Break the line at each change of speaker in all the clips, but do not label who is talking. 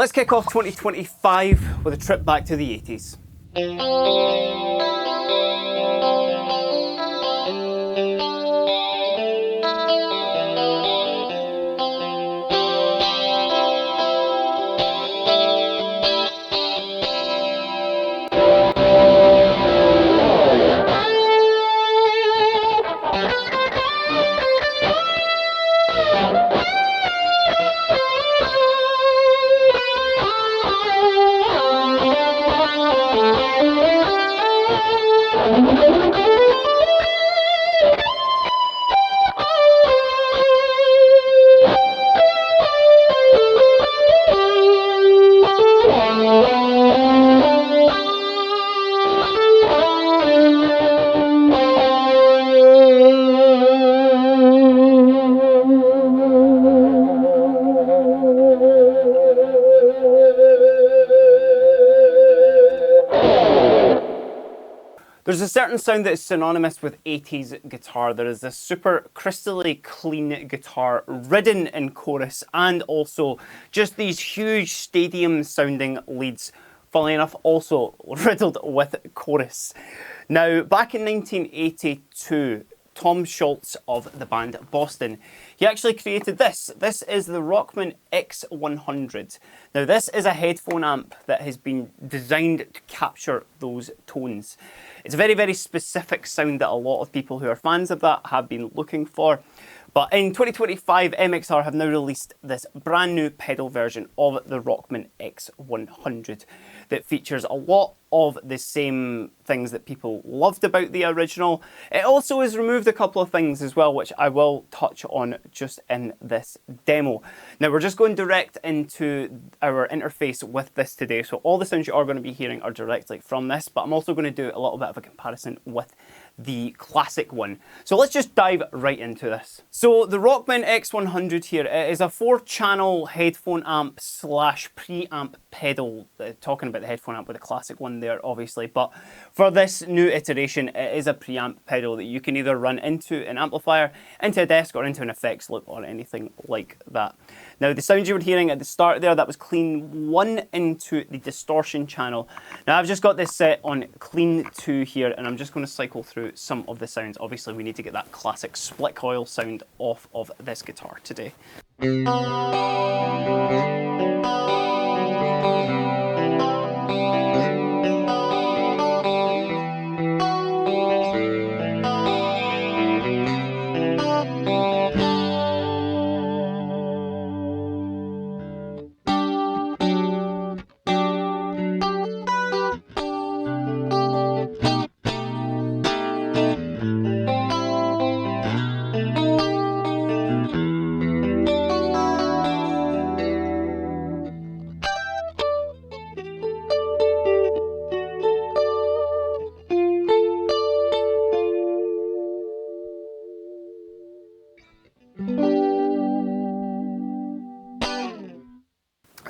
Let's kick off 2025 with a trip back to the 80s. There's a certain sound that is synonymous with 80s guitar. There is this super crystally clean guitar, ridden in chorus, and also just these huge stadium sounding leads. Funnily enough, also riddled with chorus. Now, back in 1982, Tom Scholz of the band Boston, he actually created this. This is the Rockman X100. Now, this is a headphone amp that has been designed to capture those tones. It's a very, very specific sound that a lot of people who are fans of that have been looking for. But in 2025, MXR have now released this brand new pedal version of the Rockman X100 that features a lot of the same things that people loved about the original. It also has removed a couple of things as well, which I will touch on just in this demo. Now, we're just going direct into our interface with this today, so all the sounds you are going to be hearing are directly from this, but I'm also going to do a little bit of a comparison with the classic one. So let's just dive right into this. So the Rockman X100 here, it is a 4-channel headphone amp slash preamp pedal. Talking about the headphone amp with the classic one there, obviously, but for this new iteration, it is a preamp pedal that you can either run into an amplifier, into a desk, or into an effects loop, or anything like that. Now, the sound you were hearing at the start there, that was clean 1 into the distortion channel. Now, I've just got this set on clean 2 here, and I'm just going to cycle through some of the sounds. Obviously, we need to get that classic split coil sound off of this guitar today.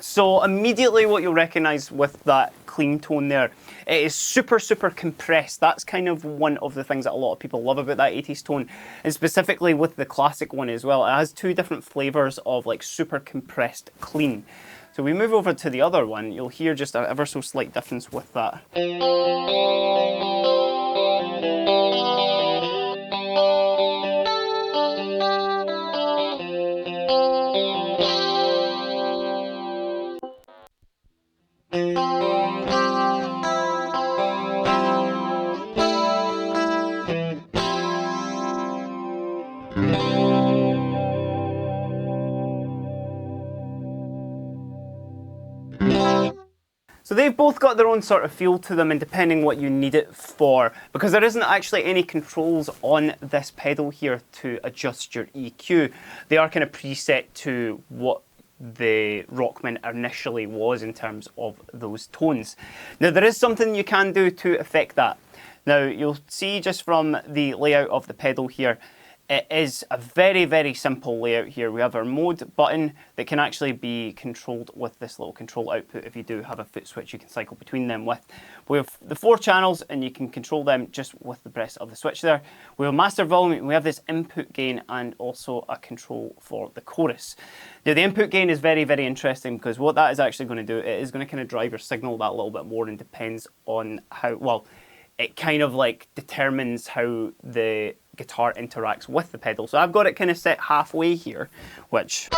So immediately what you'll recognise with that clean tone there, it is super, super compressed. That's kind of one of the things that a lot of people love about that 80s tone, and specifically with the classic one as well. It has 2 different flavours of like super compressed clean. So we move over to the other one, you'll hear just an ever so slight difference with that. So they've both got their own sort of feel to them, and depending what you need it for, because there isn't actually any controls on this pedal here to adjust your EQ. They are kind of preset to what the Rockman initially was in terms of those tones. Now, there is something you can do to affect that. Now, you'll see just from the layout of the pedal here, it is a very, very simple layout here. We have our mode button that can actually be controlled with this little control output. If you do have a foot switch, you can cycle between them with. We have the 4 channels and you can control them just with the press of the switch there. We have master volume, we have this input gain and also a control for the chorus. Now the input gain is very, very interesting because what that is actually going to do, it is going to kind of drive your signal that little bit more and depends on how, well, it kind of like determines how the guitar interacts with the pedal. So I've got it kind of set halfway here, which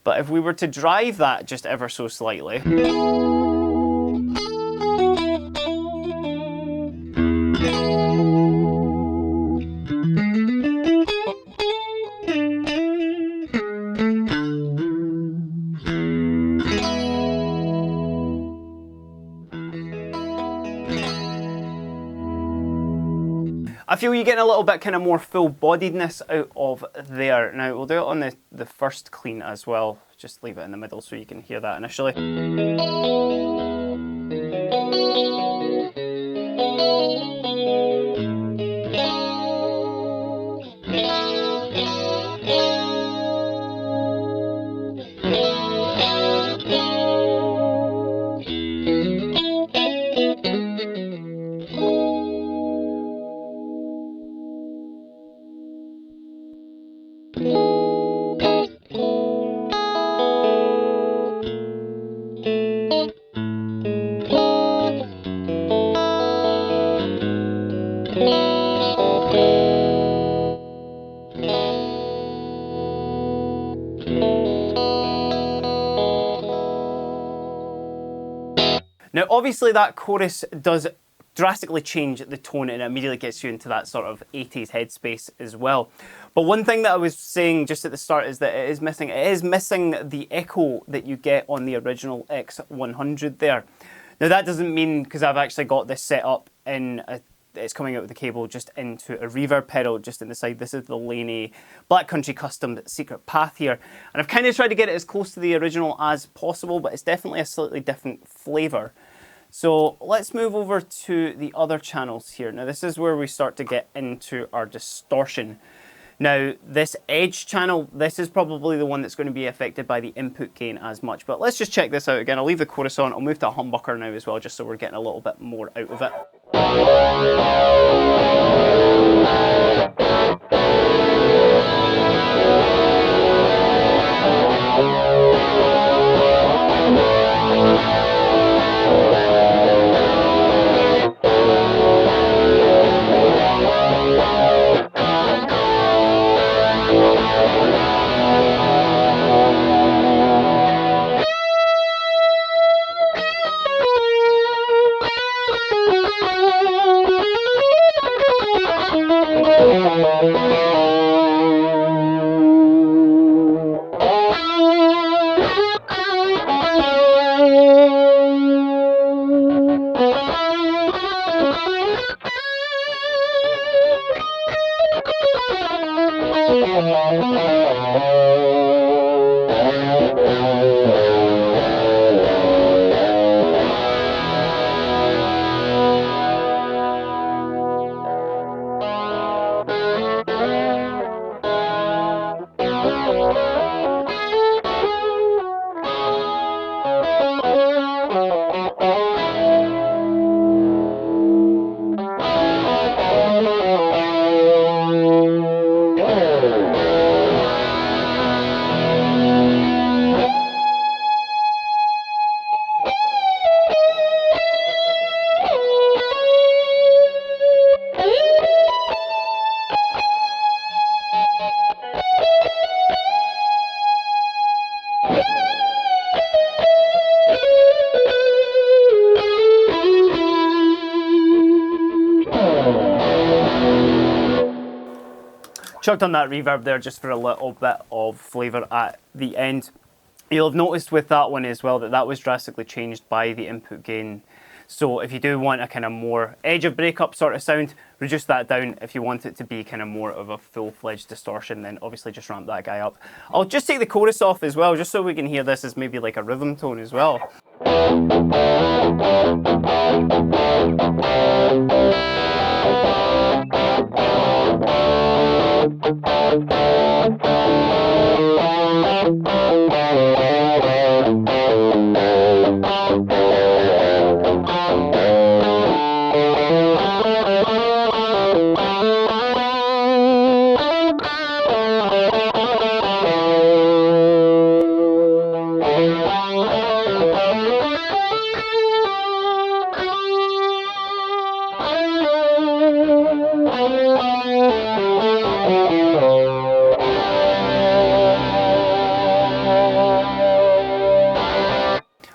but if we were to drive that just ever so slightly, I feel you're getting a little bit kind of more full-bodiedness out of there. Now we'll do it on the first clean as well. Just leave it in the middle so you can hear that initially. Now obviously that chorus does drastically change the tone and it immediately gets you into that sort of 80s headspace as well. But one thing that I was saying just at the start is that it is missing the echo that you get on the original X100 there. Now that doesn't mean, because I've actually got this set up in it's coming out with the cable just into a reverb pedal just in the side. This is the Laney Black Country Custom Secret Path here. And I've kind of tried to get it as close to the original as possible, but it's definitely a slightly different flavour. So let's move over to the other channels here. Now this is where we start to get into our distortion. Now this edge channel, this is probably the one that's going to be affected by the input gain as much. But let's just check this out again. I'll leave the chorus on. I'll move to a humbucker now as well, just so we're getting a little bit more out of it. Chucked on that reverb there just for a little bit of flavour at the end. You'll have noticed with that one as well that that was drastically changed by the input gain. So if you do want a kind of more edge of breakup sort of sound, reduce that down. If you want it to be kind of more of a full-fledged distortion, then obviously just ramp that guy up. I'll just take the chorus off as well, just so we can hear this as maybe like a rhythm tone as well.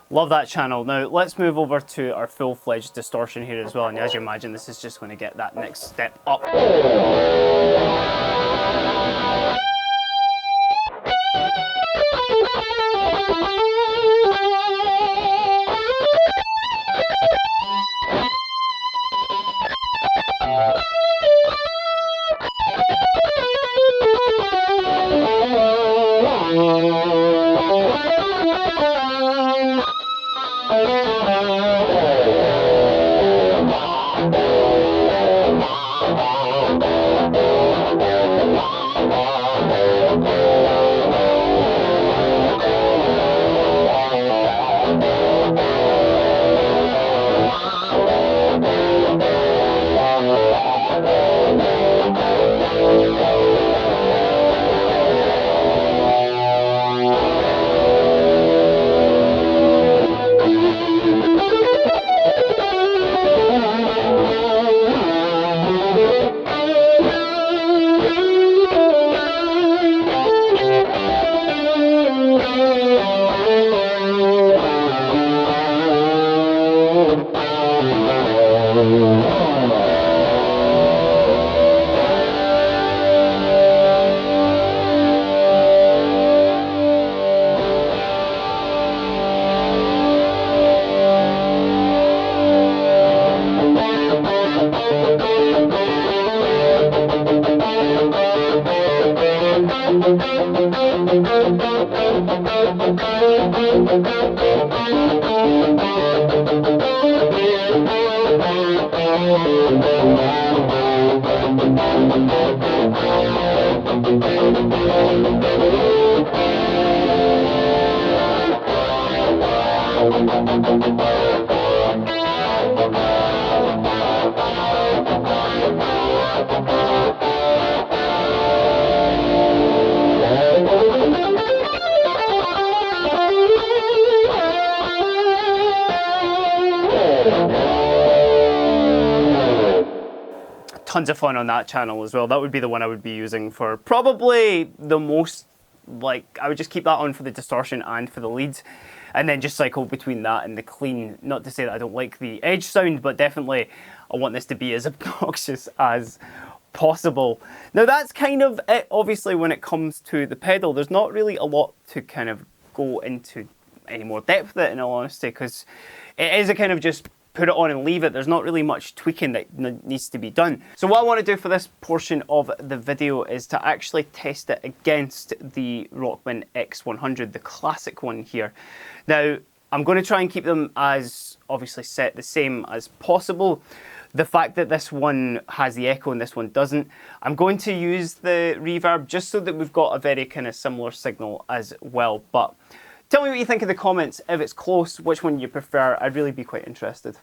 Love that channel. Now let's move over to our full-fledged distortion here as well, and as you imagine, this is just going to get that next step up. Tons of fun on that channel as well. That would be the one I would be using for probably the most, like, I would just keep that on for the distortion and for the leads, and then just cycle between that and the clean. Not to say that I don't like the edge sound, but definitely I want this to be as obnoxious as possible. Now that's kind of it. Obviously, when it comes to the pedal, there's not really a lot to kind of go into any more depth with it, in all honesty, because it is a kind of just put it on and leave it. There's not really much tweaking that needs to be done. So what I want to do for this portion of the video is to actually test it against the Rockman X100, the classic one here. Now, I'm going to try and keep them as obviously set the same as possible. The fact that this one has the echo and this one doesn't, I'm going to use the reverb just so that we've got a very kind of similar signal as well. But tell me what you think in the comments. If it's close, which one you prefer. I'd really be quite interested.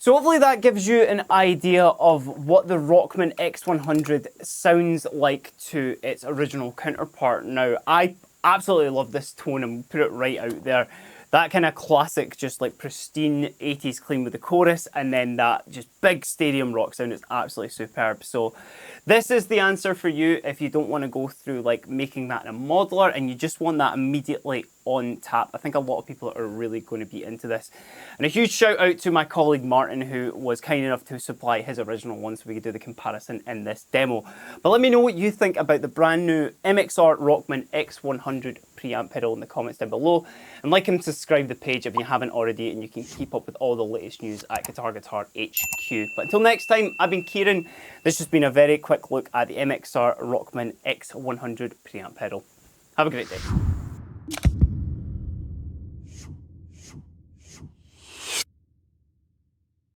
So hopefully that gives you an idea of what the Rockman X100 sounds like to its original counterpart. Now, I absolutely love this tone and put it right out there. That kind of classic, just like pristine 80s clean with the chorus, and then that just big stadium rock sound is absolutely superb. So this is the answer for you if you don't want to go through like making that in a modeler and you just want that immediately on tap. I think a lot of people are really going to be into this. And a huge shout out to my colleague Martin, who was kind enough to supply his original one so we could do the comparison in this demo. But let me know what you think about the brand new MXR Rockman X100 preamp pedal in the comments down below. And like and subscribe the page if you haven't already, and you can keep up with all the latest news at Guitar HQ. But until next time, I've been Kieran. This has been a very quick look at the MXR Rockman X100 preamp pedal. Have a great day.